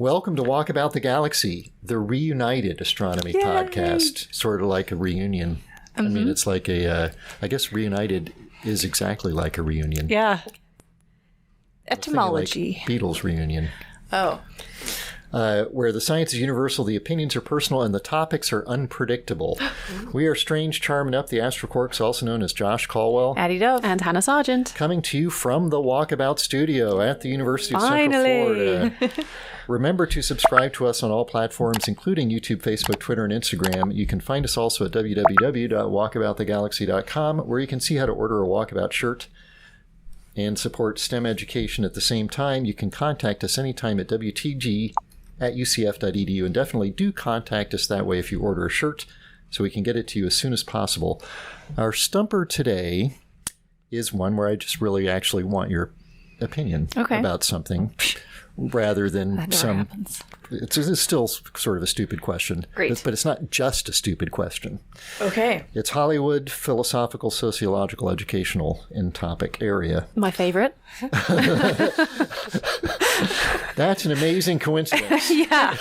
Welcome to Walkabout the Galaxy, the reunited astronomy podcast, sort of like a reunion. I mean, it's like I guess reunited is exactly like a reunion. Yeah. Etymology. Like Beatles reunion. Oh. Where the science is universal, the opinions are personal, and the topics are unpredictable. We are Strange, Charm, and Up, the Astroquarks, also known as Josh Caldwell. Addie Dove. And Hannah Sargent. Coming to you from the Walkabout studio at the University of Central Florida. Remember to subscribe to us on all platforms, including YouTube, Facebook, Twitter, and Instagram. You can find us also at www.walkaboutthegalaxy.com, where you can see how to order a Walkabout shirt and support STEM education at the same time. You can contact us anytime at wtg@ucf.edu, and definitely do contact us that way if you order a shirt so we can get it to you as soon as possible. Our Stumper today is one where I just really actually want your opinion about something rather than some... It's still sort of a stupid question. Great. But it's not just a stupid question. Okay. It's Hollywood, philosophical, sociological, educational in topic area. My favorite. That's an amazing coincidence. Yeah.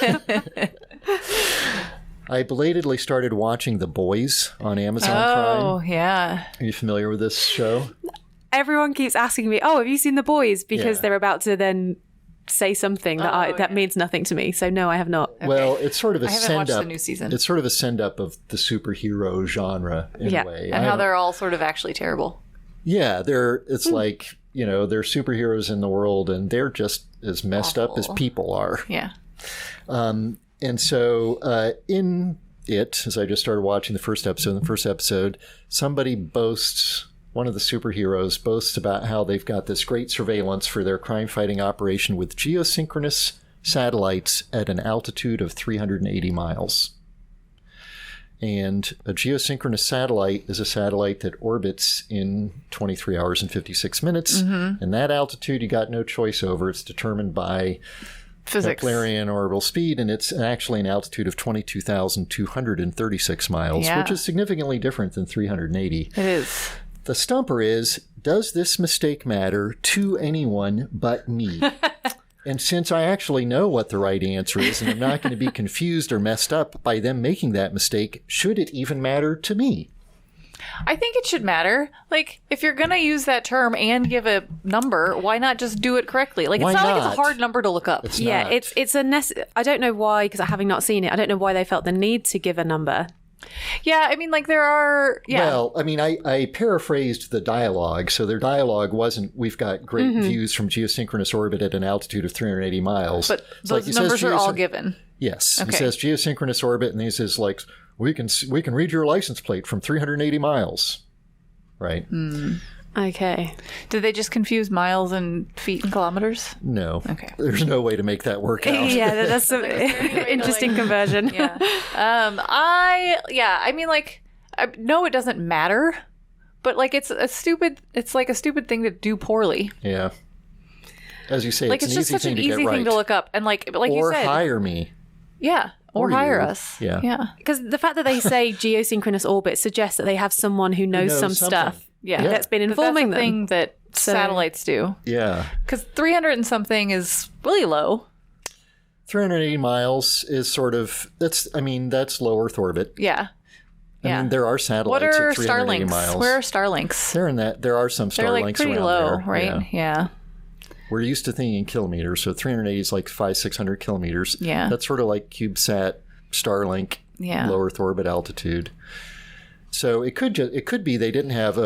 I belatedly started watching The Boys on Amazon Prime. Oh, yeah. Are you familiar with this show? Everyone keeps asking me, have you seen The Boys? Because they're about to then say something that means nothing to me. So no, I have not. Okay. Well, it's sort of a send up. I haven't watched the new season. It's sort of a send up of the superhero genre in a way. And how they're all sort of actually terrible. Yeah, it's like, they're superheroes in the world and they're just as messed up as people are. Yeah. And so in it, as I just started watching the first episode, somebody boasts... One of the superheroes boasts about how they've got this great surveillance for their crime-fighting operation with geosynchronous satellites at an altitude of 380 miles. And a geosynchronous satellite is a satellite that orbits in 23 hours and 56 minutes. Mm-hmm. And that altitude you got no choice over. It's determined by physics, Keplerian orbital speed, and it's actually an altitude of 22,236 miles, which is significantly different than 380. It is. The Stumper is, does this mistake matter to anyone but me? And since I actually know what the right answer is, and I'm not going to be confused or messed up by them making that mistake, should it even matter to me? I think it should matter. Like, if you're going to use that term and give a number, why not just do it correctly? Like, it's not like it's a hard number to look up. It's not. It's I don't know why, because having not seen it, I don't know why they felt the need to give a number. Yeah, I mean, like, there are... Yeah. Well, I mean, I paraphrased the dialogue. So their dialogue wasn't, we've got great views from geosynchronous orbit at an altitude of 380 miles. But those numbers are all given. Yes. Okay. He says geosynchronous orbit, and he says, like, we can read your license plate from 380 miles. Right? Okay. Did they just confuse miles and feet and kilometers? No. Okay. There's no way to make that work out. Yeah, that's an interesting conversion. Yeah. I mean, like, no, it doesn't matter, but like, it's like a stupid thing to do poorly. Yeah. As you say, like, it's just such an easy thing to look up, and like or you said, hire me. Yeah. Or hire us. Yeah. Yeah. Because the fact that they say geosynchronous orbit suggests that they have someone who knows some stuff. Yeah. That's been informing them. That's the thing that satellites do. Yeah. Because 300 and something is really low. 380 miles is sort of, that's low Earth orbit. Yeah. I mean, there are satellites at 380 miles. Where are Starlinks? They're in that. There are some Starlinks They're like pretty around low, there. right? Yeah. We're used to thinking in kilometers, so 380 is like 500-600 kilometers. Yeah. That's sort of like CubeSat, Starlink, low Earth orbit altitude. So it could be they didn't have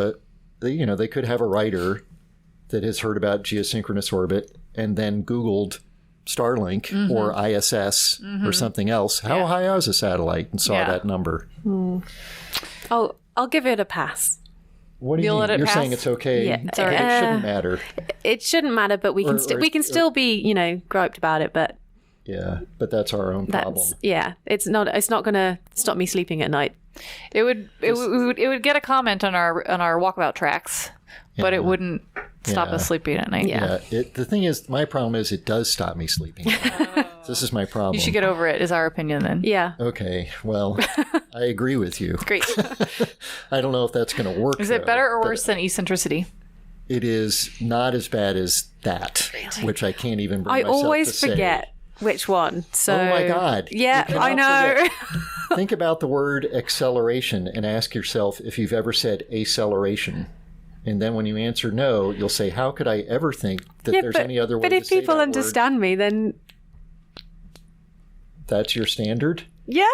they could have a writer that has heard about geosynchronous orbit and then Googled Starlink or ISS or something else. How high is a satellite? And saw that number. I'll give it a pass. What do you mean? You're saying it's okay? Yeah. It shouldn't matter. It shouldn't matter, but we can still be, griped about it, but... Yeah, but that's our own problem. Yeah, it's not going to stop me sleeping at night. It would get a comment on our walkabout tracks, but it wouldn't stop us sleeping at night. Yeah. The thing is, my problem is it does stop me sleeping. This is my problem. You should get over it, is our opinion then. Yeah. Okay, well, I agree with you. Great. I don't know if that's going to work. Is it better or worse than eccentricity? It is not as bad as that, which I can't even bring myself to say. I always forget which one. So, oh my God. Yeah, I know. Think about the word acceleration and ask yourself if you've ever said acceleration. And then when you answer no, you'll say, how could I ever think that there's any other way to say that word? But if people understand me, then... That's your standard? Yeah.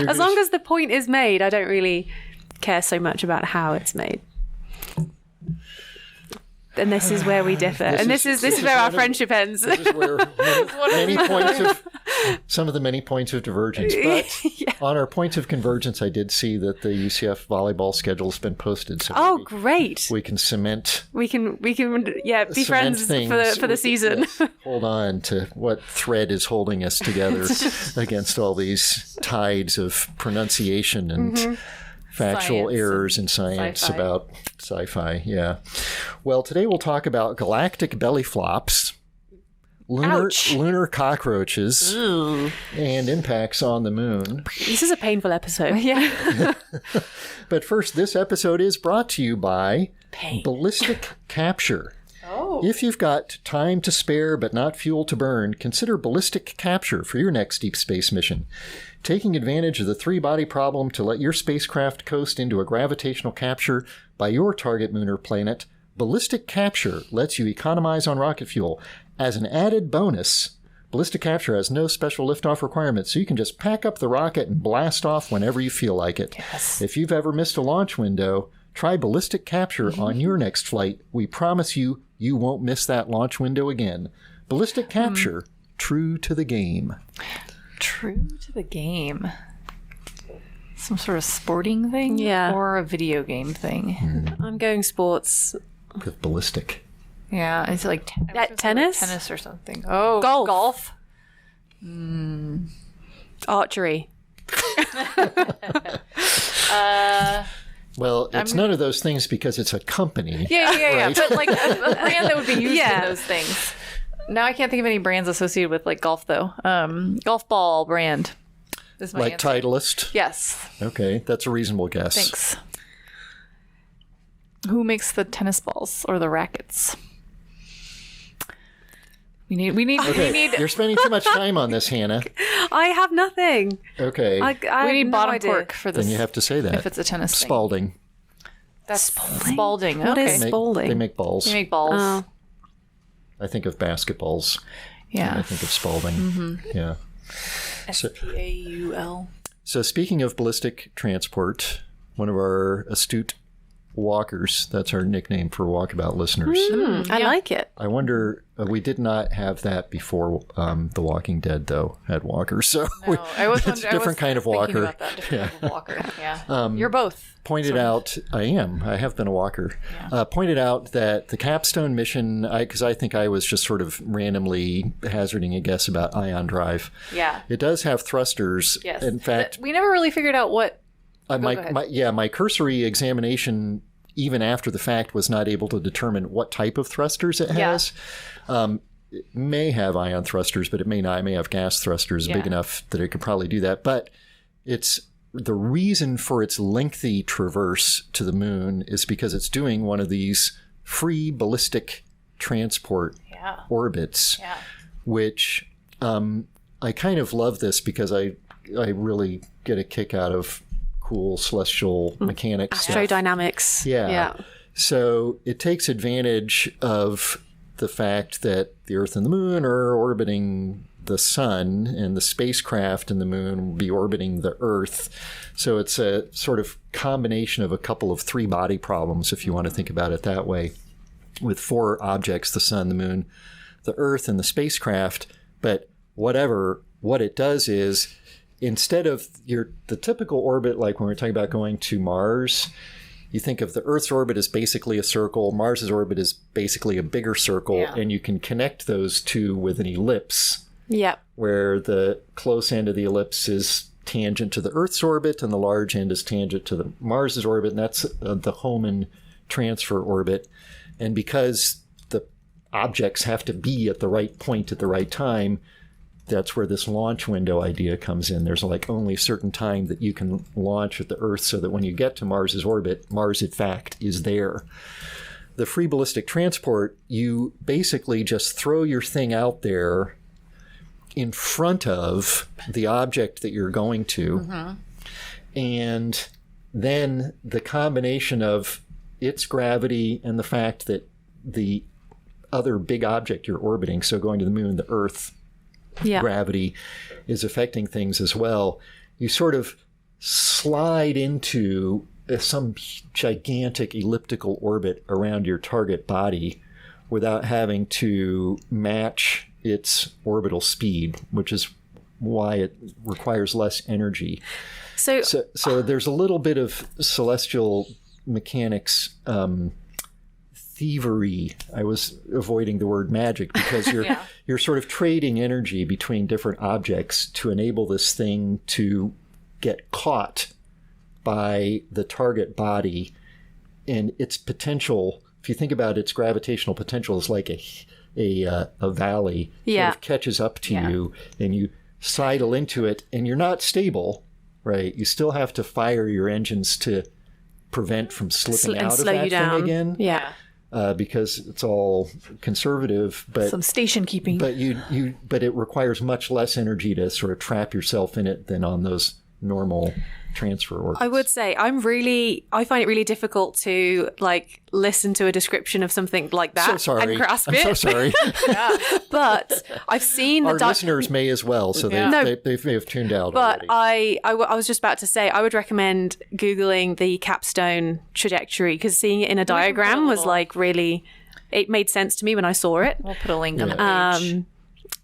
As long as the point is made, I don't really care so much about how it's made. And this is where we differ. This is where our friendship ends. This is where some of the many points of divergence. But on our points of convergence, I did see that the UCF volleyball schedule has been posted. So great. We can cement. We can be friends for the season. Yes, hold on to what thread is holding us together against all these tides of pronunciation and factual errors in science about sci-fi. Yeah. Well, today we'll talk about galactic belly flops, lunar cockroaches, and impacts on the moon. This is a painful episode. Yeah. But first, this episode is brought to you by Ballistic Capture. If you've got time to spare but not fuel to burn, consider Ballistic Capture for your next deep space mission. Taking advantage of the three-body problem to let your spacecraft coast into a gravitational capture by your target moon or planet, Ballistic Capture lets you economize on rocket fuel. As an added bonus, Ballistic Capture has no special liftoff requirements, so you can just pack up the rocket and blast off whenever you feel like it. Yes. If you've ever missed a launch window, try Ballistic Capture on your next flight. We promise you won't miss that launch window again. Ballistic Capture, true to the game. True to the game. Some sort of sporting thing? Yeah. Or a video game thing? I'm going sports. With Ballistic. Yeah, it's like tennis? Like tennis or something. Oh, golf. Archery. Well, it's none of those things because it's a company. Yeah. But like a brand that would be used in those things. Now I can't think of any brands associated with like golf though. Golf ball brand. Is my answer. Titleist? Yes. Okay, that's a reasonable guess. Thanks. Who makes the tennis balls or the rackets? We need. You're spending too much time on this, Hannah. I have nothing. Okay. We need bottom cork for this. Then you have to say that. If it's a tennis thing. Spalding. That's Spalding. What is Spalding? They make balls. They make balls. Oh. I think of basketballs. Yeah. I think of Spalding. Yeah. Spaul. So speaking of ballistic transport, one of our astute walkers, that's our nickname for Walkabout listeners. I like it. I wonder, we did not have that before The Walking Dead, though, had walkers. So it's a different kind of walker. About that, different type of walker. Yeah. You're both. Pointed out, I have been a walker, pointed out that the Capstone Mission, because I think I was just sort of randomly hazarding a guess about ion drive. Yeah. It does have thrusters. Yes. In fact, we never really figured out what. My cursory examination, even after the fact, was not able to determine what type of thrusters it has. It may have ion thrusters, but it may not. It may have gas thrusters big enough that it could probably do that. But it's the reason for its lengthy traverse to the moon is because it's doing one of these free ballistic transport orbits, which I kind of love this because I really get a kick out of cool celestial mechanics. Astrodynamics. Yeah. So it takes advantage of the fact that the Earth and the moon are orbiting the sun, and the spacecraft and the moon will be orbiting the Earth. So it's a sort of combination of a couple of three-body problems, if you want to think about it that way, with four objects: the sun, the moon, the Earth, and the spacecraft. But what it does is, instead of the typical orbit, like when we're talking about going to Mars, you think of the Earth's orbit as basically a circle, Mars's orbit is basically a bigger circle, and you can connect those two with an ellipse. Yep. Where the close end of the ellipse is tangent to the Earth's orbit and the large end is tangent to the Mars's orbit, and that's the Hohmann transfer orbit. And because the objects have to be at the right point at the right time, that's where this launch window idea comes in. There's like only a certain time that you can launch at the Earth so that when you get to Mars's orbit, Mars, in fact, is there. the free ballistic transport, you basically just throw your thing out there in front of the object that you're going to. And then the combination of its gravity and the fact that the other big object you're orbiting, so going to the moon, the Earth gravity is affecting things as well. You sort of slide into some gigantic elliptical orbit around your target body without having to match its orbital speed, which is why it requires less energy. So there's a little bit of celestial mechanics thievery. I was avoiding the word magic because you're sort of trading energy between different objects to enable this thing to get caught by the target body, and its potential, if you think about its gravitational potential, is like a valley. Sort of catches up to you, and you sidle into it, and you're not stable, right? You still have to fire your engines to prevent from slipping out of that thing again. Yeah. Because it's all conservative, but some station keeping. But but it requires much less energy to sort of trap yourself in it than on those normal transfer orbits. I would say I find it really difficult to like listen to a description of something like that and grasp it. I'm so sorry. But I've seen our listeners may as well, so they may have tuned out. But already. I was just about to say I would recommend Googling the Capstone trajectory, because seeing it in a diagram was like really, it made sense to me when I saw it. We'll put a link on the page.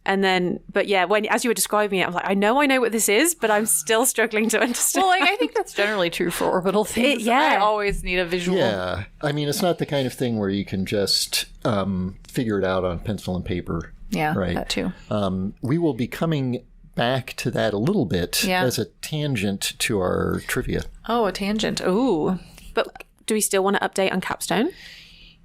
And then, but yeah, as you were describing it, I was like, I know what this is, but I'm still struggling to understand. Well, I think that's generally true for orbital things. I always need a visual. Yeah. I mean, it's not the kind of thing where you can just figure it out on pencil and paper. Yeah, right? That too. We will be coming back to that a little bit as a tangent to our trivia. Oh, a tangent. Ooh. But do we still want to update on Capstone?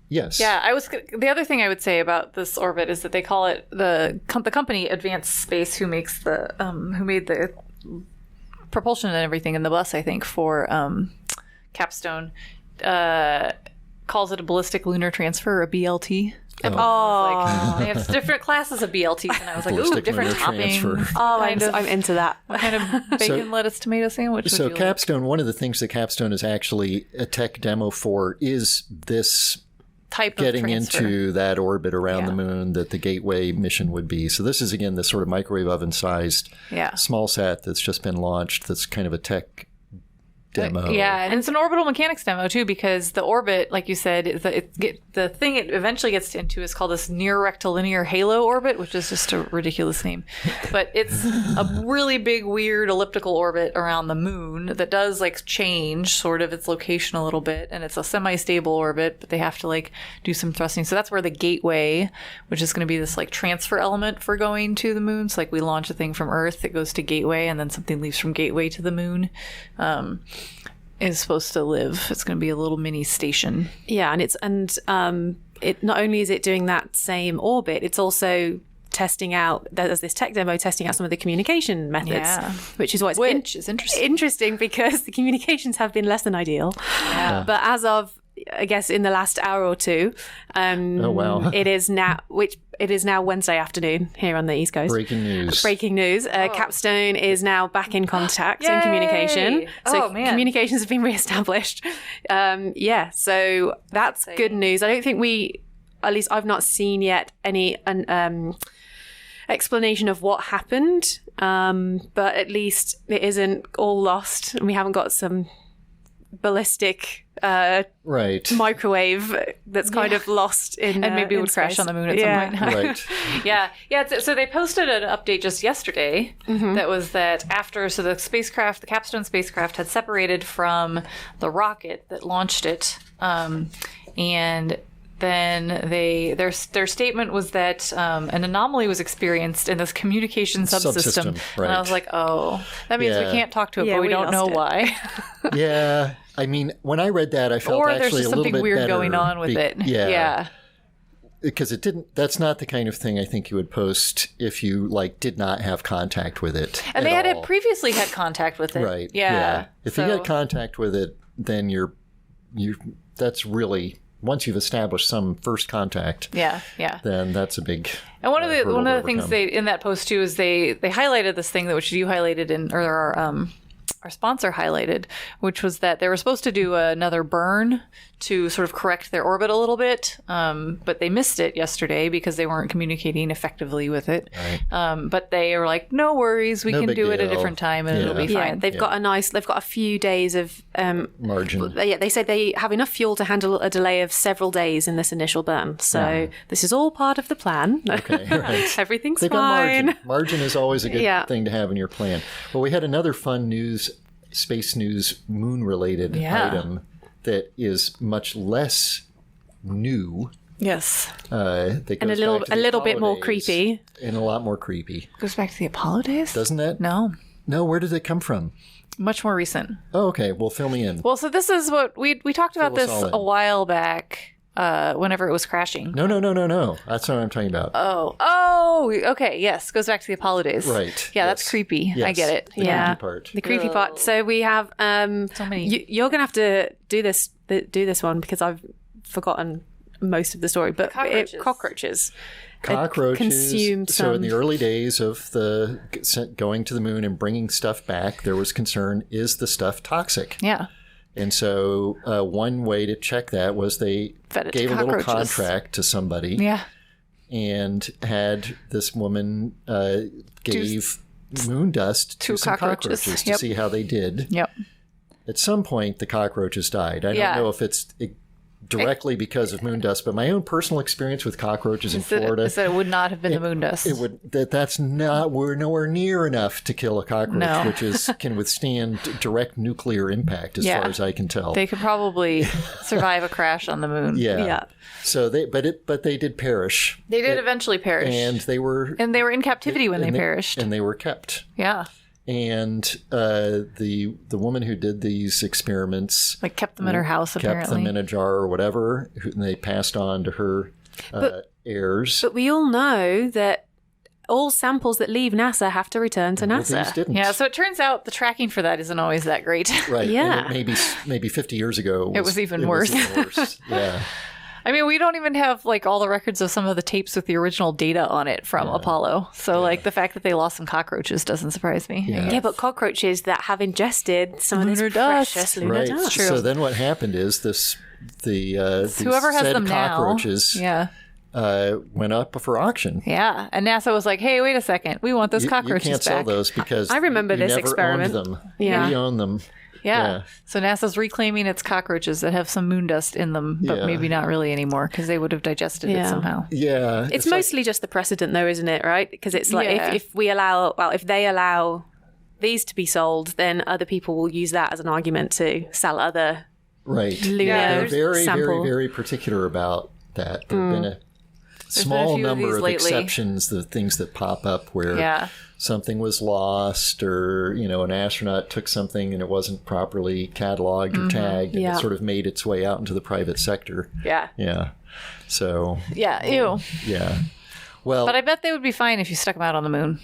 Yes. Yeah, the other thing I would say about this orbit is that they call it the company Advanced Space, who made the propulsion and everything in the bus, I think, for Capstone, calls it a ballistic lunar transfer, or a BLT. They have different classes of BLTs, and I was like, ooh, different toppings. I'm into that. What kind of bacon, lettuce, tomato sandwich? So Capstone, one of the things that Capstone is actually a tech demo for is this type getting of transfer into that orbit around the moon that the Gateway mission would be. So this is, again, this sort of microwave oven-sized small sat that's just been launched that's kind of a tech demo. Yeah, and it's an orbital mechanics demo too, because the orbit, like you said, the thing it eventually gets into is called this near rectilinear halo orbit, which is just a ridiculous name. But it's a really big, weird elliptical orbit around the moon that does like change sort of its location a little bit, and it's a semi-stable orbit, but they have to like do some thrusting. So that's where the Gateway, which is going to be this like transfer element for going to the moon. So like we launch a thing from Earth, it goes to Gateway, and then something leaves from Gateway to the moon. Is supposed to live. It's going to be a little mini station. Yeah, and it not only is it doing that same orbit, it's also testing out. There's this tech demo testing out some of the communication methods, which is what's is interesting. Interesting because the communications have been less than ideal. Yeah. But as of, I guess, in the last hour or two, it is now Wednesday afternoon here on the East Coast. Breaking news. Capstone is now back in contact in communication. So communications have been reestablished. So that's good news. I don't think at least I've not seen yet any explanation of what happened. But at least it isn't all lost, and we haven't got some ballistic microwave that's kind of lost in and maybe it would crash on the moon at some point. Right. So they posted an update just yesterday that was that after the Capstone spacecraft had separated from the rocket that launched it, and then their statement was that an anomaly was experienced in this communication subsystem. Right. And I was like, oh, that means we can't talk to it, but we don't know why. Yeah. I mean, when I read that, I felt or actually there's just a little something bit weird better going on with it. Yeah. Because that's not the kind of thing I think you would post if you did not have contact with it. And they had previously had contact with it. Right. Yeah. If you had contact with it, then that's really once you've established some first contact, then that's a big. And one of the things they in that post too is they highlighted this thing that which you highlighted or our sponsor highlighted, which was that they were supposed to do another burn to sort of correct their orbit a little bit, but they missed it yesterday because they weren't communicating effectively with it. Right. But they were like, "No worries, we can do it a different time, and it'll be fine." Yeah, they've got a few days of margin. Yeah, they said they have enough fuel to handle a delay of several days in this initial burn. So this is all part of the plan. Okay, right. Everything's They've fine. got margin. Margin is always a good thing to have in your plan. Well, we had another fun space news, moon-related item that is much less new. Yes. That and a little bit more creepy. And a lot more creepy. Goes back to the Apollo days? Doesn't it? No. No, where did it come from? Much more recent. Oh, okay. Well, fill me in. Well, so this is what we talked about this a while back. Whenever it was crashing. No. That's what I'm talking about. Oh, okay. Yes. Goes back to the Apollo days. Right. Yeah, that's creepy. Yes. I get it. The creepy part. The creepy part. So we have so many. You're going to have to do this one because I've forgotten most of the story. But cockroaches. Consumed so in the early days of the going to the moon and bringing stuff back, there was concern, is the stuff toxic? Yeah. And so one way to check that was they gave a little contract to somebody and had this woman gave moon dust to some cockroaches to see how they did. Yep. At some point, the cockroaches died. I don't know if it's directly because of moon dust, but my own personal experience with cockroaches in Florida is that it would not have been the moon dust. We're nowhere near enough to kill a cockroach, which can withstand direct nuclear impact, as far as I can tell. They could probably survive a crash on the moon. Yeah. So they did perish. They did eventually perish, and they were in captivity when they perished, and they were kept. Yeah. And the woman who did these experiments kept them in her house, apparently. Kept them in a jar or whatever, and they passed on to her heirs. But we all know that all samples that leave NASA have to return to NASA. Well, these didn't. Yeah, so it turns out the tracking for that isn't always that great. Right. Yeah. And maybe 50 years ago it was even worse. Yeah. I mean, we don't even have all the records of some of the tapes with the original data on it from Apollo. So the fact that they lost some cockroaches doesn't surprise me. Yeah, but cockroaches that have ingested some of this precious lunar dust. True. So then what happened is whoever has them cockroaches went up for auction. Yeah, and NASA was like, "Hey, wait a second, we want those cockroaches back. You can't sell those because I remember this experiment. Owned them. Yeah, we own them." Yeah. So NASA's reclaiming its cockroaches that have some moon dust in them, but maybe not really anymore because they would have digested it somehow. Yeah. It's mostly just the precedent though, isn't it? Right? Because it's like if they allow these to be sold, then other people will use that as an argument to sell other lunar They're very, sample. very, very particular about that. There have been a small number of exceptions, the things that pop up where something was lost or, an astronaut took something and it wasn't properly cataloged or tagged and it sort of made its way out into the private sector. Yeah. Yeah. So. Yeah. Ew. Yeah. Well. But I bet they would be fine if you stuck them out on the moon.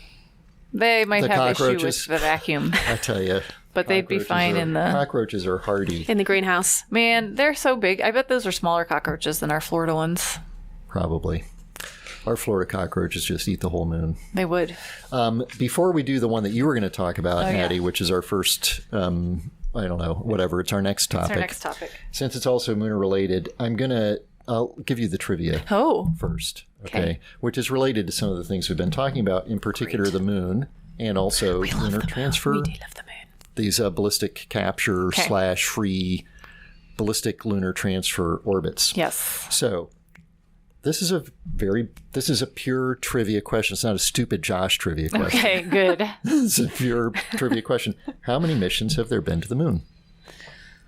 They might have issue with the vacuum. I tell you. But they'd be fine in the... Cockroaches are hardy. In the greenhouse. Man, they're so big. I bet those are smaller cockroaches than our Florida ones. Probably. Our Florida cockroaches just eat the whole moon. They would. Before we do the one that you were going to talk about, Addie, which is our first, I don't know, whatever, it's our next topic. It's our next topic. Since it's also moon related, I'll give you the trivia first, okay? Which is related to some of the things we've been talking about, in particular the moon and also lunar transfer. We do love the moon. These ballistic capture / free ballistic lunar transfer orbits. Yes. So... This is a pure trivia question. It's not a stupid Josh trivia question. Okay, good. It's a pure trivia question. How many missions have there been to the moon?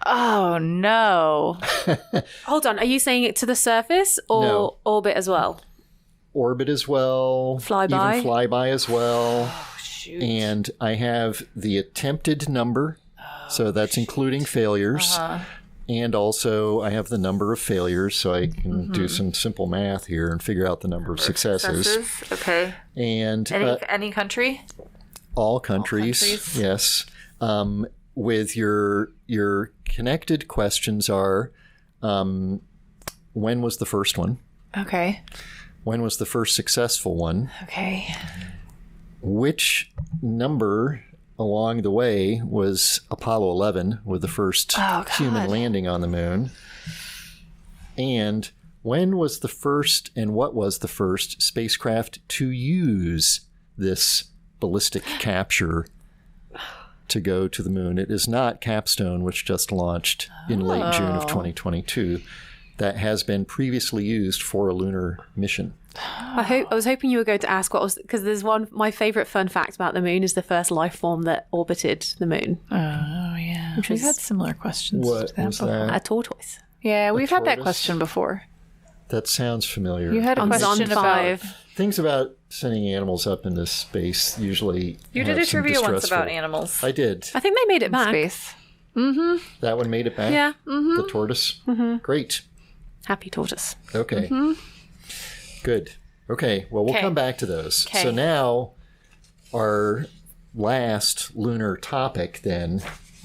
Oh, no. Hold on. Are you saying it to the surface or orbit as well? Orbit as well. Flyby? Even flyby as well. Oh, shoot. And I have the attempted number. So that's including failures. And also, I have the number of failures, so I can do some simple math here and figure out the number of successes. Okay. And any country? All countries, yes. With your connected questions are, when was the first one? Okay. When was the first successful one? Okay. Which number along the way was Apollo 11 with the first human landing on the moon? And when was the first and what was the first spacecraft to use this ballistic capture to go to the moon? It is not Capstone, which just launched in late June of 2022. That has been previously used for a lunar mission. I was hoping you were going to ask what was, because there's my favorite fun fact about the moon is the first life form that orbited the moon. Oh, yeah. We've had similar questions. What was that? A tortoise. Yeah, we've had that tortoise? question before. That sounds familiar. You had a question about... Things about sending animals up into space usually. You did a trivia once about animals. I did. I think they made it back. Space. Mm-hmm. That one made it back? Yeah. Mm-hmm. The tortoise? Mm-hmm. Great. Happy tortoise. Okay. Mm-hmm. Good. Okay. Well, we'll come back to those. Okay. So now our last lunar topic then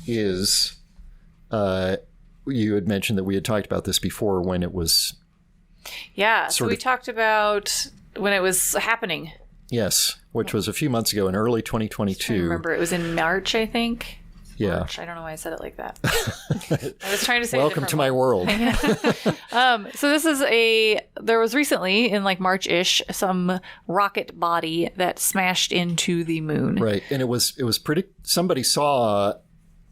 is, you had mentioned that we had talked about this before when it was... Yeah. So we talked about when it was happening. Yes. Which was a few months ago in early 2022. I remember it was in March, I think. Yeah. March. I don't know why I said it like that. I was trying to say welcome to my world. So this is there was recently in like March-ish some rocket body that smashed into the moon. Right. And it was pretty, somebody saw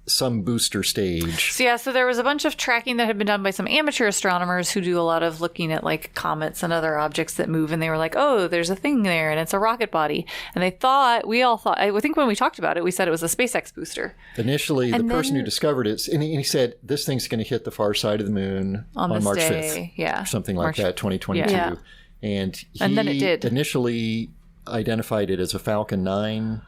some booster stage. So there was a bunch of tracking that had been done by some amateur astronomers who do a lot of looking at like comets and other objects that move, and they were like, oh, there's a thing there and it's a rocket body. And we all thought, I think when we talked about it, we said it was a SpaceX booster. Initially, the person who discovered it, and he said, this thing's going to hit the far side of the moon on March 5th. Yeah. Something like that, 2022. Yeah. And then it did. Initially identified it as a Falcon 9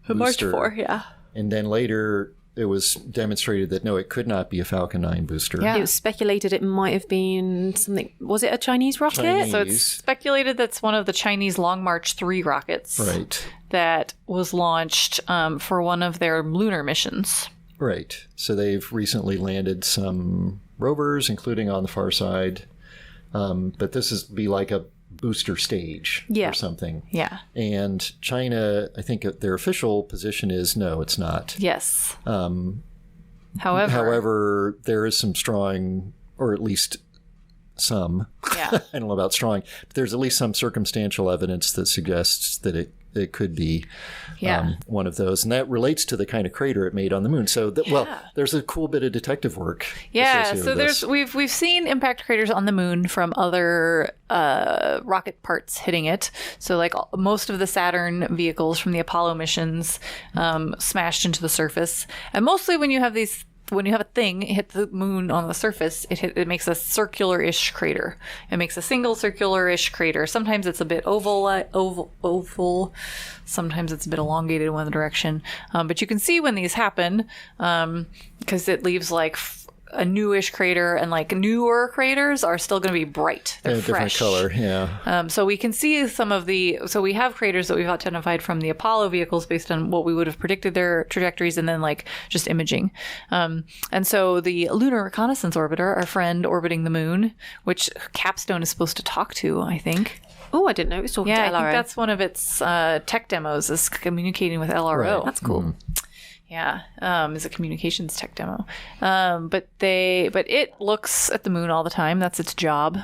booster. March 4, yeah. And then later... it was demonstrated that no, it could not be a Falcon 9 booster. Yeah. It was speculated it might have been something. Was it a Chinese rocket? Chinese. So it's speculated that's one of the Chinese Long March 3 rockets. Right. That was launched for one of their lunar missions. Right. So they've recently landed some rovers, including on the far side. But this is be like a booster stage or something. Yeah. And China, I think their official position is no, it's not. Yes. However, there is some strong, or at least some, I don't know about strong, but there's at least some circumstantial evidence that suggests that it could be one of those. And that relates to the kind of crater it made on the moon. So, there's a cool bit of detective work. Yeah, so we've seen impact craters on the moon from other rocket parts hitting it. So like most of the Saturn vehicles from the Apollo missions smashed into the surface. And mostly when you have a thing hit the moon on the surface, it makes a circular-ish crater. It makes a single circular-ish crater. Sometimes it's a bit oval. Sometimes it's a bit elongated in one direction. But you can see when these happen because it leaves like a newish crater, and like newer craters are still going to be bright. They're fresh. Different color, yeah. So we can see so we have craters that we've identified from the Apollo vehicles based on what we would have predicted their trajectories and then like just imaging. And so the Lunar Reconnaissance Orbiter, our friend orbiting the moon, which Capstone is supposed to talk to, I think. Oh, I didn't know it was talking to LRO. I think that's one of its tech demos is communicating with LRO. Right. That's cool. Mm. Yeah, is a communications tech demo. But it looks at the moon all the time. That's its job.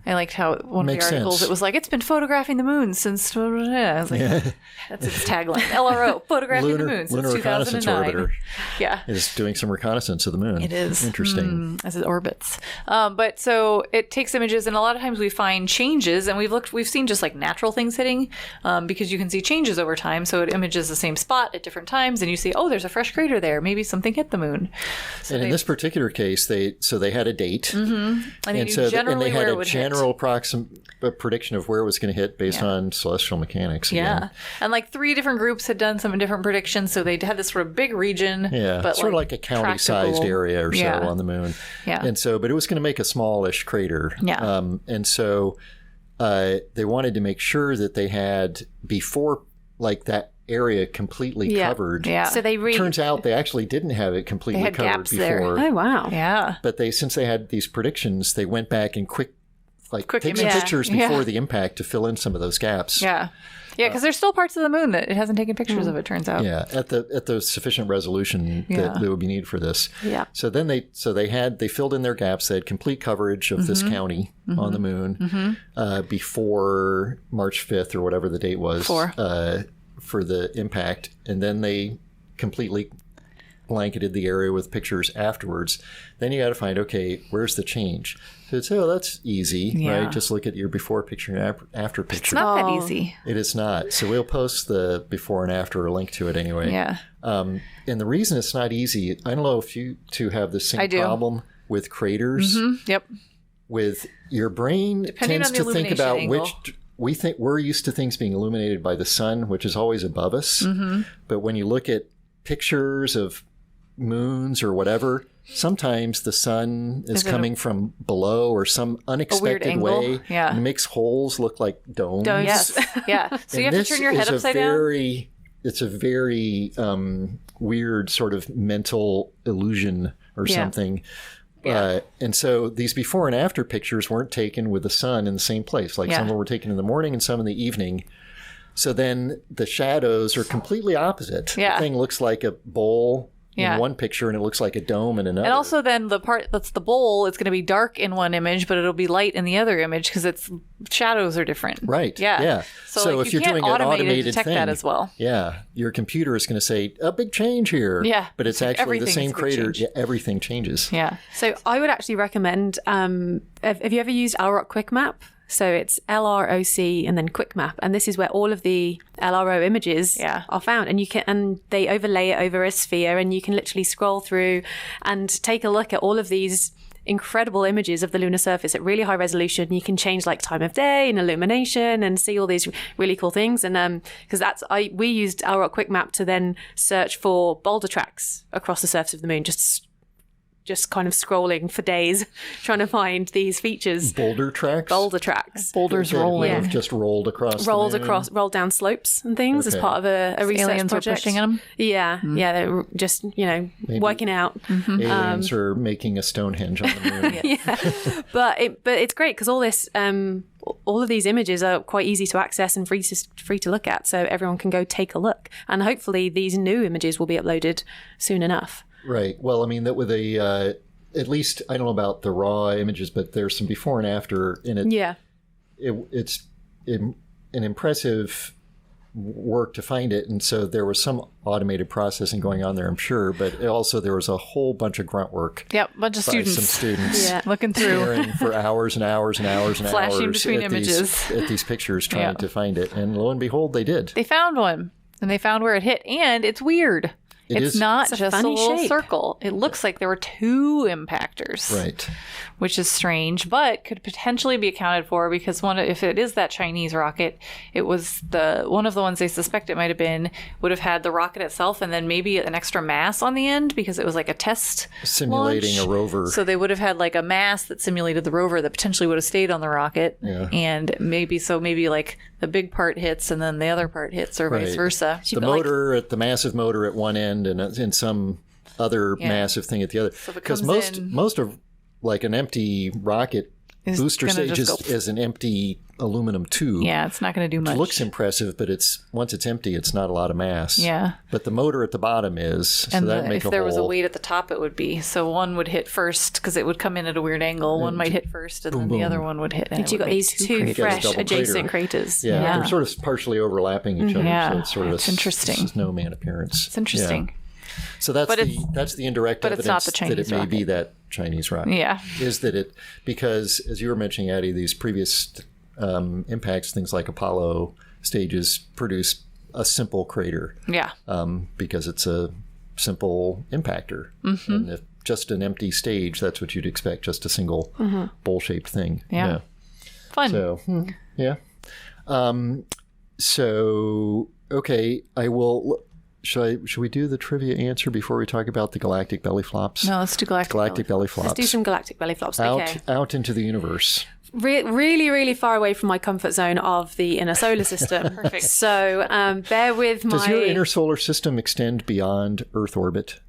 I liked how one of the articles, it was like, it's been photographing the moon since, I was like, that's its tagline. LRO, photographing the moon since Lunar 2009. Reconnaissance Orbiter is doing some reconnaissance of the moon. It is. Interesting. As it orbits. But so it takes images, and a lot of times we find changes, and we've seen just like natural things hitting, because you can see changes over time. So it images the same spot at different times, and you see, oh, there's a fresh crater there. Maybe something hit the moon. So and in this particular case, they had a date. Mm-hmm. And they had a general prediction of where it was going to hit based on celestial mechanics. Again. And like 3 different groups had done some different predictions, so they had this sort of big region, but sort of like a county-sized area or so on the moon. And so, but it was going to make a smallish crater. And so they wanted to make sure that they had before like that area completely covered. So turns out they actually didn't have it completely covered before. Oh wow. Yeah. But since they had these predictions, they went back and take some pictures before the impact to fill in some of those gaps. Yeah. Yeah, because there's still parts of the moon that it hasn't taken pictures of, it turns out. Yeah, at the sufficient resolution that would be needed for this. Yeah. So then they filled in their gaps. They had complete coverage of this county on the moon before March 5th or whatever the date was for the impact, and then they completely blanketed the area with pictures afterwards. Then you got to find, okay, where's the change? So it's, that's easy, right? Just look at your before picture and after picture. It's not that easy. It is not. So we'll post the before and after, or link to it anyway. Yeah. And the reason it's not easy, I don't know if you two have the same problem with craters. Yep. With your brain tends to think about angle. we're used to things being illuminated by the sun, which is always above us. But when you look at pictures of moons or whatever, sometimes the sun is coming from below or some unexpected way and makes holes look like domes. Yes. Yeah. So you have to turn your head upside down. It's a very weird sort of mental illusion or something. Yeah. And so these before and after pictures weren't taken with the sun in the same place. Like some were taken in the morning and some in the evening. So then the shadows are completely opposite. Yeah. The thing looks like a bowl in one picture and it looks like a dome in another. And also then the part that's the bowl, it's going to be dark in one image, but it'll be light in the other image because its shadows are different. Right. Yeah. Yeah. So if you're doing an automated detect thing, that as well. Yeah. Your computer is going to say a big change here. Yeah. But it's actually the same crater. Yeah, everything changes. Yeah. So I would actually recommend, have you ever used LROC Quick Map? So it's LROC and then Quick Map, and this is where all of the LRO images are found, and they overlay it over a sphere, and you can literally scroll through and take a look at all of these incredible images of the lunar surface at really high resolution. You can change like time of day and illumination and see all these really cool things. And because we used LROC Quick Map to then search for boulder tracks across the surface of the moon, just kind of scrolling for days trying to find these features. Boulder tracks? Boulders rolling. Yeah. Just rolled across rolled down slopes and things as part of a research aliens project. Are pushing them? Yeah. Yeah, they're just, working out. Aliens are making a Stonehenge on the moon. Yeah. But it's great because all of these images are quite easy to access and free to look at, so everyone can go take a look. And hopefully these new images will be uploaded soon enough. Right. Well, I mean, that with at least, I don't know about the raw images, but there's some before and after in it. Yeah. It's an impressive work to find it. And so there was some automated processing going on there, I'm sure. But also there was a whole bunch of grunt work. Yep. Bunch of students. Some students. Looking through. For hours and hours and hours and flashing hours. between images. At these pictures trying to find it. And lo and behold, they did. They found one. And they found where it hit. And it's weird. It's not just a little circle. It looks like there were two impactors. Right. Which is strange, but could potentially be accounted for because if it is that Chinese rocket, it was one of the ones they suspect it might have been, would have had the rocket itself and then maybe an extra mass on the end because it was like a test simulating launch. A rover. So they would have had like a mass that simulated the rover that potentially would have stayed on the rocket. Yeah. And maybe like the big part hits and then the other part hits or vice versa. The motor at the massive motor at one end and some other massive thing at the other. Because most of like an empty rocket booster stage is an empty aluminum tube. Yeah, it's not going to do much. It looks impressive, but once it's empty, it's not a lot of mass. Yeah. But the motor at the bottom is, so and that make if there was a weight at the top, it would be. So one would hit first because it would come in at a weird angle. One might hit first, and then the other one would hit. And you've got these two fresh adjacent craters. Yeah, they're sort of partially overlapping each other. Yeah, so it's sort of it's interesting. Snowman appearance. It's interesting. Yeah. So that's the indirect evidence that it may be that Chinese rocket. Yeah. Is that it, because as you were mentioning, Addie, these previous impacts, things like Apollo stages, produce a simple crater. Yeah. Because it's a simple impactor. Mm-hmm. And if just an empty stage, that's what you'd expect, just a single bowl-shaped thing. Yeah. Fun. So, yeah. Okay, I will... Should we do the trivia answer before we talk about the galactic belly flops? No, let's do galactic belly flops. Let's do some galactic belly flops. Out into the universe. Really, really far away from my comfort zone of the inner solar system. Perfect. So bear with my... Does your inner solar system extend beyond Earth orbit?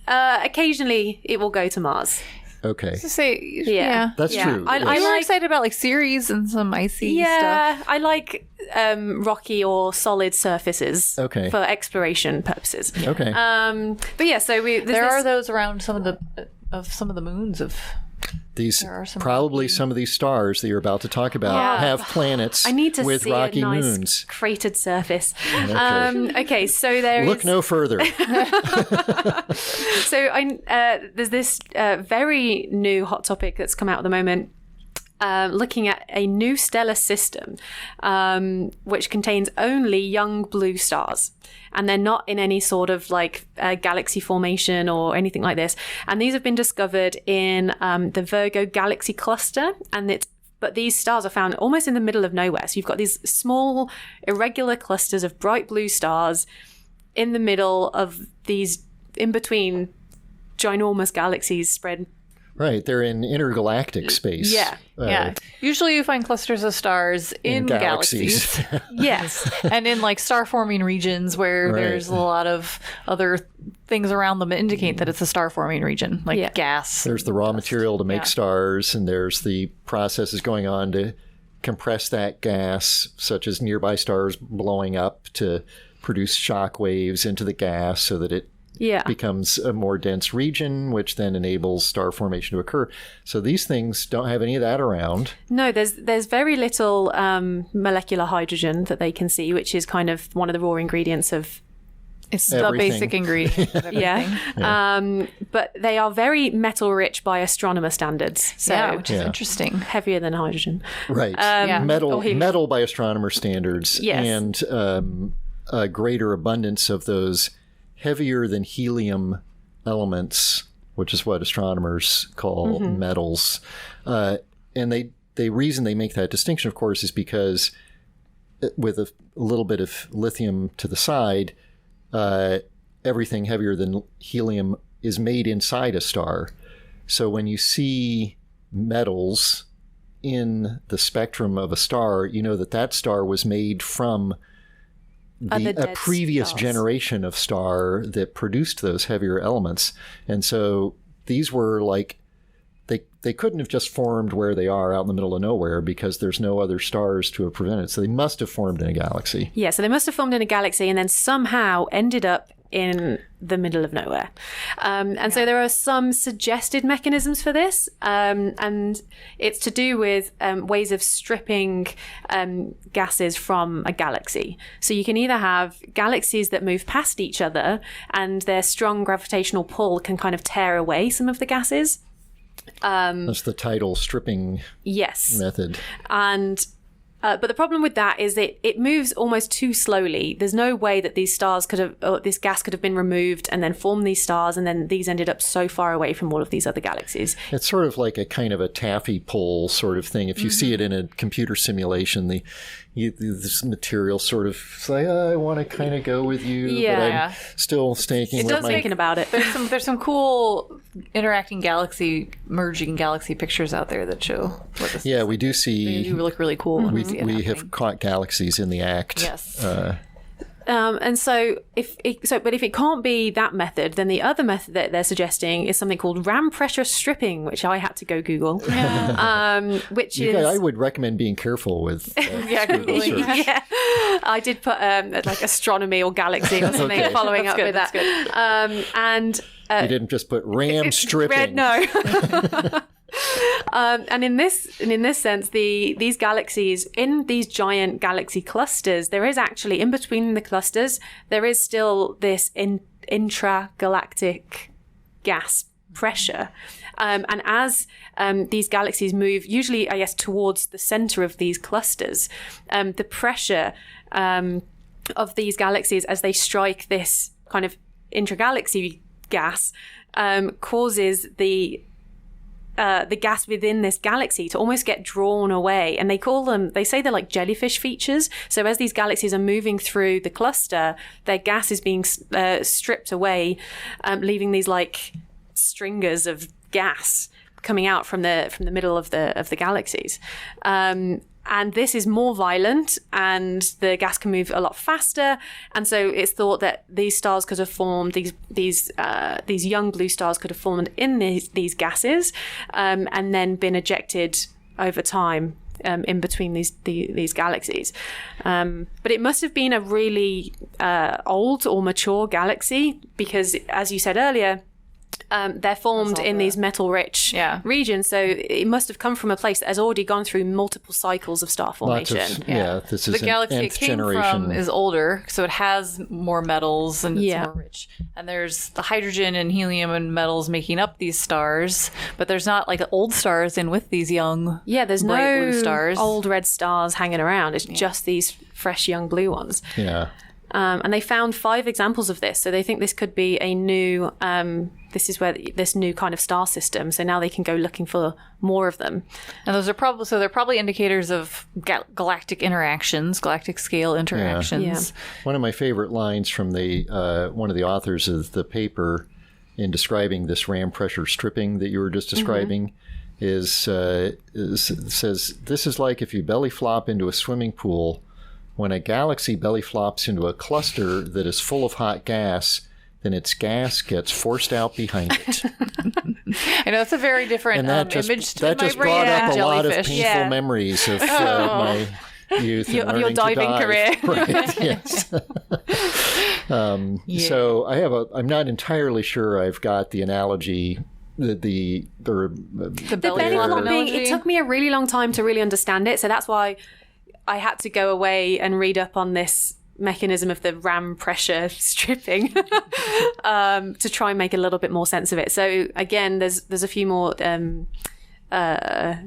Occasionally, it will go to Mars. Okay. To say, yeah. That's true. I'm more excited about like Ceres and some icy stuff. Yeah, I like rocky or solid surfaces for exploration purposes. Okay. But yeah, so there are those around some of the moons of these. Probably some of these stars that you're about to talk about have planets I need to with see rocky a nice moons. Cratered surface. Okay. So there Look no further. So there's this very new hot topic that's come out at the moment. Looking at a new stellar system, which contains only young blue stars. And they're not in any sort of like galaxy formation or anything like this. And these have been discovered in the Virgo galaxy cluster. But these stars are found almost in the middle of nowhere. So you've got these small, irregular clusters of bright blue stars in the middle of these, in between ginormous galaxies spread. Right, they're in intergalactic space. Yeah. Usually you find clusters of stars in galaxies. Yes. And in like star-forming regions where there's a lot of other things around them that indicate that it's a star-forming region, like gas. There's the raw material to make stars, and there's the processes going on to compress that gas, such as nearby stars blowing up to produce shock waves into the gas so that it becomes a more dense region, which then enables star formation to occur. So these things don't have any of that around. No, there's very little molecular hydrogen that they can see, which is kind of one of the raw ingredients of. It's everything. The basic ingredient of everything. But they are very metal rich by astronomer standards. So which is interesting. Heavier than hydrogen. Right. Metal by astronomer standards. Yes. And a greater abundance of those heavier than helium elements, which is what astronomers call metals. And the reason they make that distinction, of course, is because with a little bit of lithium to the side, everything heavier than helium is made inside a star. So when you see metals in the spectrum of a star, you know that star was made from a previous generation of star that produced those heavier elements. And so these were like, they couldn't have just formed where they are out in the middle of nowhere because there's no other stars to have prevented. So they must have formed in a galaxy. Yeah, so they must have formed in a galaxy and then somehow ended up in the middle of nowhere. So there are some suggested mechanisms for this. And it's to do with ways of stripping gases from a galaxy. So you can either have galaxies that move past each other and their strong gravitational pull can kind of tear away some of the gases. That's the tidal stripping method. And but the problem with that is that it moves almost too slowly. There's no way that these stars this gas could have been removed and then formed these stars, and then these ended up so far away from all of these other galaxies. It's sort of like a kind of a taffy pull sort of thing. If you see it in a computer simulation, this material sort of like, I want to kind of go with you, but I'm still staking with my... thinking about it. There's some cool interacting merging galaxy pictures out there that show what this is. We do see... They do look really cool. We have caught galaxies in the act. Yes. And so if it can't be that method, then the other method that they're suggesting is something called ram pressure stripping, which I had to go Google. Which is... I would recommend being careful with Google search. Yeah, I did put like astronomy or galaxy or something following up with that. And you didn't just put ram stripping. No. And in this sense, these galaxies, in these giant galaxy clusters, there is actually, in between the clusters, there is still this intragalactic gas pressure. And as these galaxies move, usually, I guess, towards the center of these clusters, the pressure of these galaxies as they strike this kind of intragalaxy gas causes the gas within this galaxy to almost get drawn away. And they say they're like jellyfish features. So as these galaxies are moving through the cluster, their gas is being stripped away, leaving these like stringers of gas coming out from the middle of the galaxies. And this is more violent, and the gas can move a lot faster. And so it's thought that these stars could have formed, these young blue stars could have formed in these gases, and then been ejected over time in between these galaxies. But it must have been a really old or mature galaxy, because, as you said earlier, they're formed in these metal-rich regions, so it must have come from a place that has already gone through multiple cycles of star formation. This is the galaxy it came from is older, so it has more metals and it's more rich. And there's the hydrogen and helium and metals making up these stars, but there's not like old stars in with these young, there's bright no blue stars. Old red stars hanging around. It's just these fresh young blue ones. Yeah. And they found 5 examples of this, so they think this could be a new. This is where this new kind of star system. So now they can go looking for more of them. And those are they're probably indicators of galactic interactions, galactic scale interactions. Yeah. One of my favorite lines from one of the authors of the paper in describing this ram pressure stripping that you were just describing says, "This is like if you belly flop into a swimming pool. When a galaxy belly flops into a cluster that is full of hot gas, then its gas gets forced out behind it." I know it's a very different image to that my just brain. brought up a lot of Jellyfish. painful memories of my youth and of your learning diving to dive. career. Right, yes. So I'm not entirely sure I've got the analogy. The belly flopping. It took me a really long time to really understand it, so that's why I had to go away and read up on this mechanism of the ram pressure stripping to try and make a little bit more sense of it. So again, there's a few more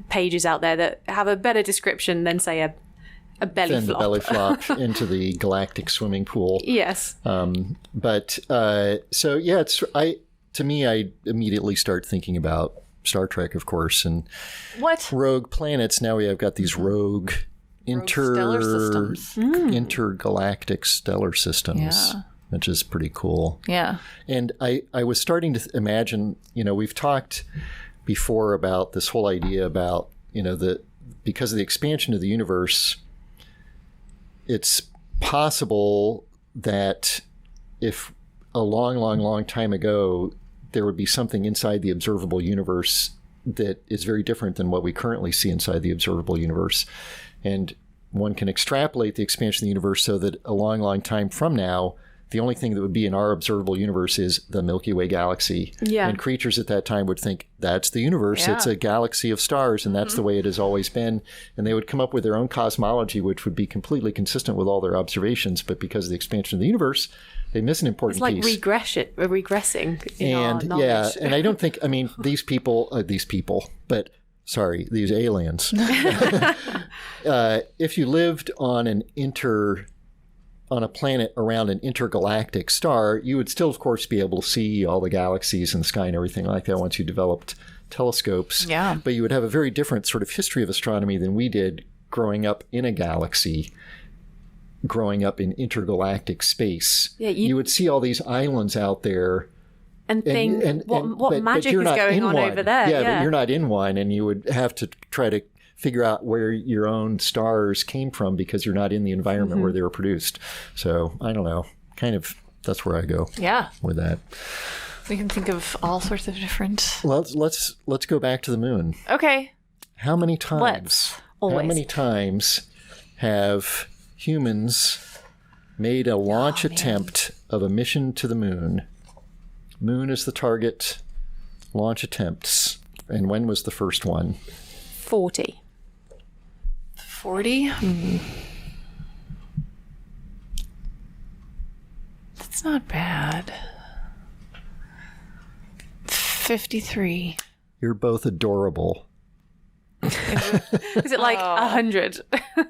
pages out there that have a better description than, say, a belly flop. The belly flop into the galactic swimming pool. Yes. To me, I immediately start thinking about Star Trek, of course, and rogue planets. Now we have got these rogue stellar systems. Intergalactic stellar systems, which is pretty cool. Yeah. And I was starting to imagine, we've talked before about this whole idea about, because of the expansion of the universe, it's possible that if a long, long, long time ago, there would be something inside the observable universe that is very different than what we currently see inside the observable universe. And one can extrapolate the expansion of the universe so that a long, long time from now, the only thing that would be in our observable universe is the Milky Way galaxy. Yeah. And creatures at that time would think, that's the universe. Yeah. It's a galaxy of stars, and that's the way it has always been. And they would come up with their own cosmology, which would be completely consistent with all their observations. But because of the expansion of the universe, they miss an important piece. It's like regressing in our knowledge. Yeah, and I don't think, these aliens. If you lived on a planet around an intergalactic star, you would still, of course, be able to see all the galaxies in the sky and everything like that once you developed telescopes. Yeah. But you would have a very different sort of history of astronomy than we did growing up in a galaxy, growing up in intergalactic space. Yeah, you would see all these islands out there. And think, what magic is going on over there? Yeah, but you're not in one, and you would have to try to figure out where your own stars came from because you're not in the environment where they were produced. So I don't know. Kind of, that's where I go. Yeah. With that. We can think of all sorts of different. Let's go back to the moon. Okay. How many times? How many times have humans made a launch attempt of a mission to the moon? Moon is the target. Launch attempts. And when was the first one? 40. 40? Mm-hmm. That's not bad. 53. You're both adorable. Is it like 100?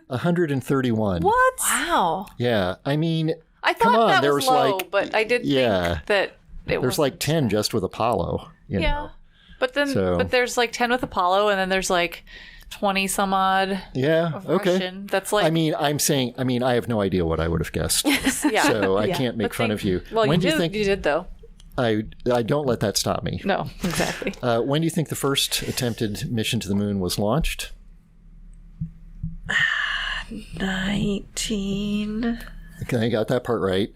131. What? Wow. Yeah. I thought that was low, but I did think that there's like 10 just with Apollo. You know? But then, but there's like 10 with Apollo, and then there's like 20 some odd. Yeah. Okay. Russian. That's like. I have no idea what I would have guessed. So I can't make fun of you. Well, you did though. I don't let that stop me. No, exactly. When do you think the first attempted mission to the moon was launched? 19... Okay, I got that part right.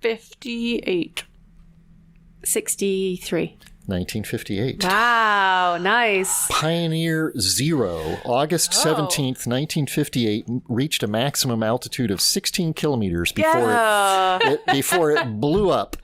58. 63. 1958. Wow, nice. Pioneer 0, August 17th, 1958, reached a maximum altitude of 16 kilometers before it blew up.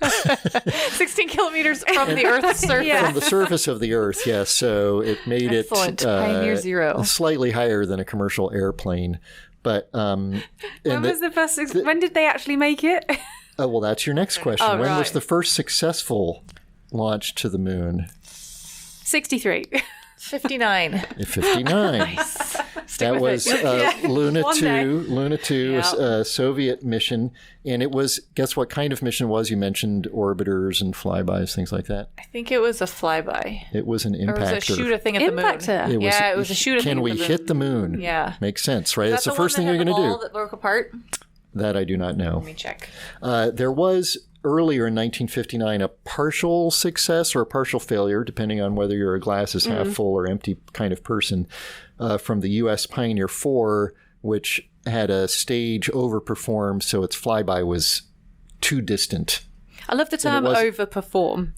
16 kilometers from the Earth's surface. From the surface of the Earth, yes. So it made Pioneer 0. Slightly higher than a commercial airplane. But when was the first? When did they actually make it? Well, that's your next question. Oh, when was the first successful launch to the moon? 63. 59. 59. Nice. That was Luna 2. Luna 2 was Yep. a Soviet mission. And it was, guess what kind of mission it was? You mentioned orbiters and flybys, things like that. I think it was a flyby. It was an impactor. Or was it a shoot a thing at the moon? Impactor. It was a shoot a thing Can at we the moon. hit the moon? Yeah. Makes sense, right? That's That's the first thing you're going to do. That broke apart? That I do not know. Let me check. There was earlier in 1959 a partial success or a partial failure, depending on whether you're a glass is half full or empty kind of person, from the U.S. Pioneer 4, which had a stage overperform, so its flyby was too distant. I love the term overperform.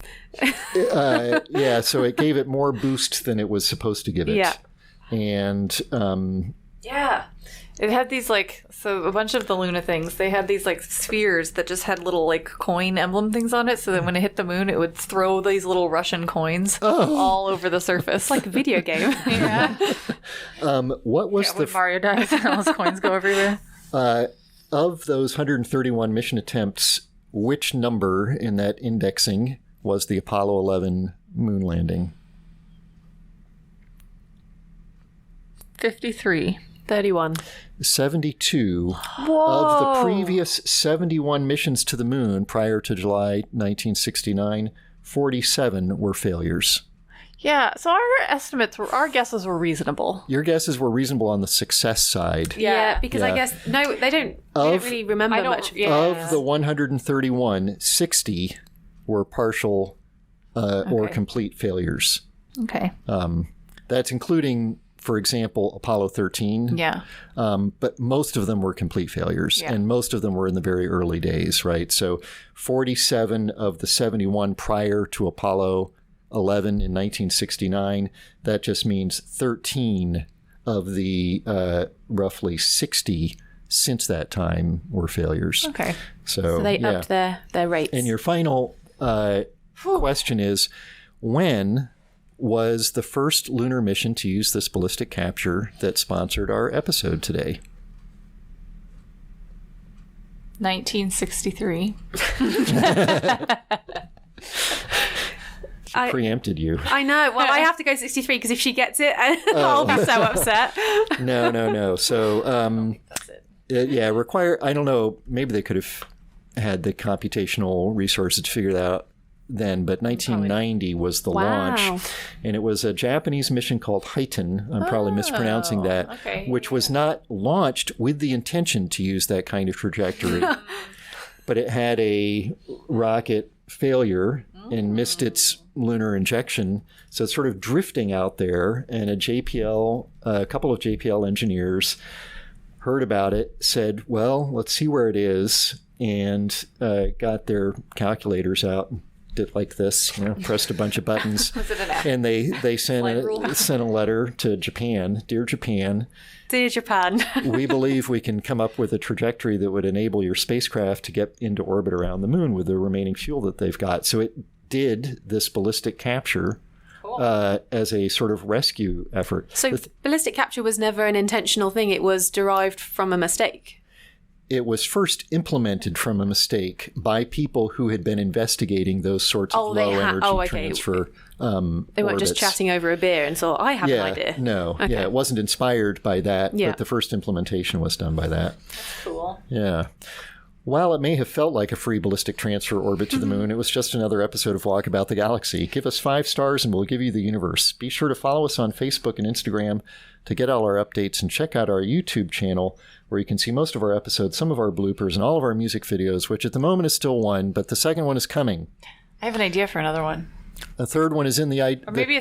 Yeah, so it gave it more boost than it was supposed to give it. Yeah. And Yeah. It had these so a bunch of the Luna things, they had these spheres that just had little coin emblem things on it, so that when it hit the moon, it would throw these little Russian coins all over the surface. Like a video game. Yeah. what was When Mario dies, all those coins go everywhere. of those 131 mission attempts, which number in that indexing was the Apollo 11 moon landing? 53. 31. 72. Whoa. Of the previous 71 missions to the moon prior to July 1969, 47 were failures. Yeah, so our guesses were reasonable. Your guesses were reasonable on the success side. Yeah, because I Yeah. guess, they don't really remember much. Of the 131, 60 were partial or complete failures. Okay. That's including, for example, Apollo 13. Yeah. But most of them were complete failures, and most of them were in the very early days, right? So 47 of the 71 prior to Apollo 11 in 1969, that just means 13 of the roughly 60 since that time were failures. Okay. So They upped their rates. And your final question is, when was the first lunar mission to use this ballistic capture that sponsored our episode today? 1963. Preempted you. I know. Well, I have to go 63 because if she gets it, I'll be so upset. No. So, That's it. require. I don't know. Maybe they could have had the computational resources to figure that out then, but 1990 was the launch, and it was a Japanese mission called Haiten. I'm probably mispronouncing that, which was not launched with the intention to use that kind of trajectory, but it had a rocket failure and missed its lunar injection, so it's sort of drifting out there. And a couple of JPL engineers heard about it, said, "Well, let's see where it is," and got their calculators out. Did like this, pressed a bunch of buttons. Was it an app? And they sent a letter to Japan. Dear Japan, we believe we can come up with a trajectory that would enable your spacecraft to get into orbit around the moon with the remaining fuel that they've got. So it did this ballistic capture as a sort of rescue effort. So ballistic capture was never an intentional thing. It was derived from a mistake. It was first implemented from a mistake by people who had been investigating those sorts of low-energy transfer They weren't just chatting over a beer and thought, I have an idea. No. Okay. Yeah, it wasn't inspired by that, but the first implementation was done by that. That's cool. Yeah. While it may have felt like a free ballistic transfer orbit to the moon, it was just another episode of Walkabout the Galaxy. Give us 5 stars and we'll give you the universe. Be sure to follow us on Facebook and Instagram to get all our updates, and check out our YouTube channel where you can see most of our episodes, some of our bloopers, and all of our music videos, which at the moment is still 1, but the second one is coming. I have an idea for another one. The third one is in the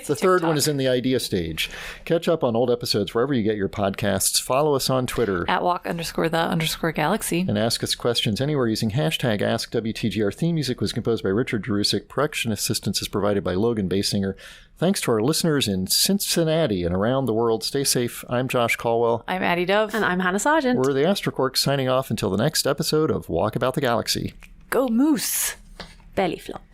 third one is in the idea stage. Catch up on old episodes wherever you get your podcasts. Follow us on Twitter at @walk_the_galaxy, and ask us questions anywhere using hashtag AskWTG. Our theme music was composed by Richard Jerusik. Production assistance is provided by Logan Basinger. Thanks to our listeners in Cincinnati and around the world. Stay safe. I'm Josh Caldwell. I'm Addie Dove. And I'm Hannah Sargent. We're the Astroquarks signing off until the next episode of Walkabout the Galaxy. Go Moose. Belly flop.